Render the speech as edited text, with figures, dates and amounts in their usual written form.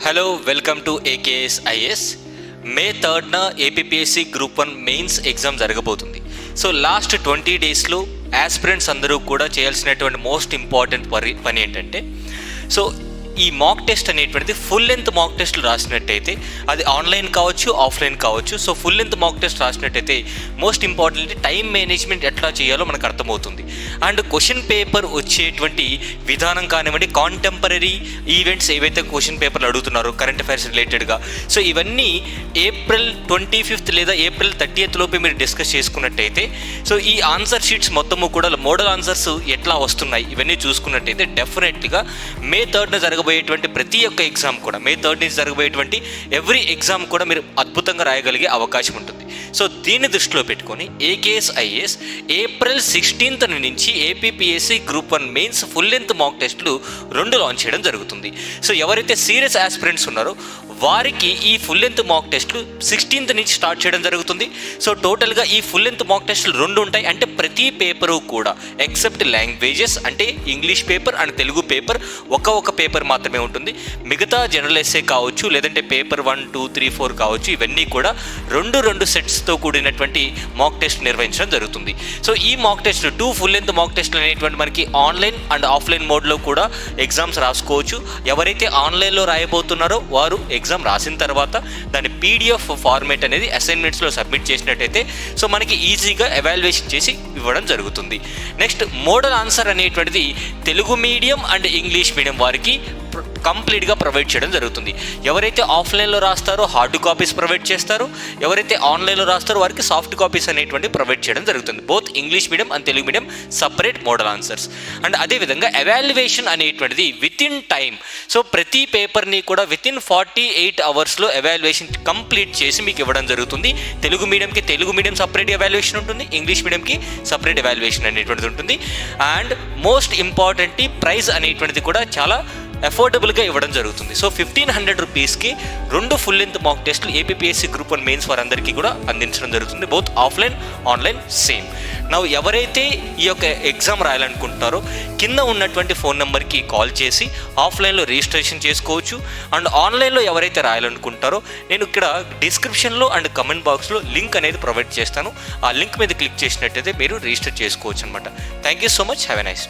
Hello, welcome to AKSIS. May 3న APPSC group 1 mains exam జరగబోతుంది. So last 20 డేస్లో aspirants అందరూ కూడా చేయాల్సినటువంటి మోస్ట్ ఇంపార్టెంట్ పని ఏంటంటే, సో ఈ మాక్ టెస్ట్ అనేటువంటిది ఫుల్ లెంత్ మాక్ టెస్ట్లు రాసినట్టయితే, అది ఆన్లైన్ కావచ్చు, ఆఫ్లైన్ కావచ్చు. So full length mock test రాసినట్టయితే మోస్ట్ ఇంపార్టెంట్ టైం మేనేజ్మెంట్ ఎట్లా చేయాలో మనకు అర్థమవుతుంది. అండ్ క్వశ్చన్ పేపర్ వచ్చేటువంటి విధానం కానివ్వండి, కాంటెంపరీ ఈవెంట్స్ ఏవైతే క్వశ్చన్ పేపర్లు అడుగుతున్నారో కరెంట్ అఫైర్స్ రిలేటెడ్గా, సో ఇవన్నీ ఏప్రిల్ 25th లేదా ఏప్రిల్ 30th లోపే మీరు డిస్కస్ చేసుకున్నట్టయితే, సో ఈ ఆన్సర్ షీట్స్ మొత్తము కూడా మోడల్ ఆన్సర్స్ ఎట్లా వస్తున్నాయి ఇవన్నీ చూసుకున్నట్టయితే డెఫినెట్గా మే 3న జరగబోయేటువంటి ప్రతి ఒక్క ఎగ్జామ్ కూడా, మే 3 నుంచి జరగబోయేటువంటి ఎవ్రీ ఎగ్జామ్ కూడా మీరు అద్భుతంగా రాయగలిగే అవకాశం ఉంటుంది. సో దీన్ని దృష్టిలో పెట్టుకొని AKSIS ఏప్రిల్ 16th నుంచి APPSC group 1 mains full length mock టెస్ట్లు 2 లాంచ్ చేయడం జరుగుతుంది. సో ఎవరైతే సీరియస్ ఆస్పిరెంట్స్ ఉన్నారో వారికి ఈ ఫుల్ లెంత్ మాక్ టెస్ట్లు 16th నుంచి స్టార్ట్ చేయడం జరుగుతుంది. సో టోటల్గా ఈ ఫుల్ లెంత్ మాక్ టెస్ట్లు 2 ఉంటాయి. అంటే ప్రతి పేపరు కూడా ఎక్సెప్ట్ లాంగ్వేజెస్, అంటే English paper and Telugu paper ఒక పేపర్ మాత్రమే ఉంటుంది. మిగతా జనరల్ ఎస్సే కావచ్చు, లేదంటే పేపర్ 1, 2, 3, 4 కావచ్చు, ఇవన్నీ కూడా 2 సెట్స్తో కూడినటువంటి మాక్ టెస్ట్ నిర్వహించడం జరుగుతుంది. సో ఈ mock test 2 full length mock టెస్ట్లు అనేటువంటి మనకి ఆన్లైన్ అండ్ ఆఫ్లైన్ మోడ్లో కూడా ఎగ్జామ్స్ రాసుకోవచ్చు. ఎవరైతే ఆన్లైన్లో రాయబోతున్నారో వారు ఎగ్జామ్ రాసిన తర్వాత దాని PDF ఫార్మేట్ అనేది అసైన్మెంట్స్లో సబ్మిట్ చేసినట్టయితే సో మనకి ఈజీగా ఎవాల్యుయేషన్ చేసి ఇవ్వడం జరుగుతుంది. నెక్స్ట్, మోడల్ ఆన్సర్ అనేటువంటిది Telugu medium and English medium వారికి కంప్లీట్గా ప్రొవైడ్ చేయడం జరుగుతుంది. ఎవరైతే ఆఫ్లైన్లో రాస్తారో హార్డ్ కాపీస్ ప్రొవైడ్ చేస్తారు, ఎవరైతే ఆన్లైన్లో రాస్తారో వారికి సాఫ్ట్ కాపీస్ అనేటువంటి ప్రొవైడ్ చేయడం జరుగుతుంది. Both English medium and Telugu medium separate model answers. And అదేవిధంగా ఎవాల్యుయేషన్ అనేటువంటిది విత్ ఇన్ టైం, సో ప్రతి పేపర్ని కూడా విత్ ఇన్ 48 అవర్స్లో ఎవాల్యుయేషన్ కంప్లీట్ చేసి మీకు ఇవ్వడం జరుగుతుంది. తెలుగు మీడియం సపరేట్ ఎవాల్యుయేషన్ ఉంటుంది, ఇంగ్లీష్ మీడియంకి సపరేట్ ఎవాల్యుయేషన్ అనేటువంటిది ఉంటుంది. అండ్ మోస్ట్ ఇంపార్టెంట్ ప్రైజ్ అనేటువంటిది కూడా చాలా అఫోర్డబుల్గా ఇవ్వడం జరుగుతుంది. సో 1500 రూపీస్కి 2 ఫుల్ లెంత్ మాక్ టెస్ట్లు APPSC గ్రూప్ 1 మెయిన్స్ వారందరికీ కూడా అందించడం జరుగుతుంది. Both offline online same. నా ఎవరైతే ఈ యొక్క ఎగ్జామ్ రాయాలనుకుంటున్నారో కింద ఉన్నటువంటి ఫోన్ నెంబర్కి కాల్ చేసి ఆఫ్లైన్లో రిజిస్ట్రేషన్ చేసుకోవచ్చు. అండ్ ఆన్లైన్లో ఎవరైతే రాయాలనుకుంటారో నేను ఇక్కడ డిస్క్రిప్షన్లో అండ్ కమెంట్ బాక్స్లో లింక్ అనేది ప్రొవైడ్ చేస్తాను. ఆ లింక్ మీద క్లిక్ చేసినట్టయితే మీరు రిజిస్టర్ చేసుకోవచ్చు అనమాట. Thank you so much. Have a nice.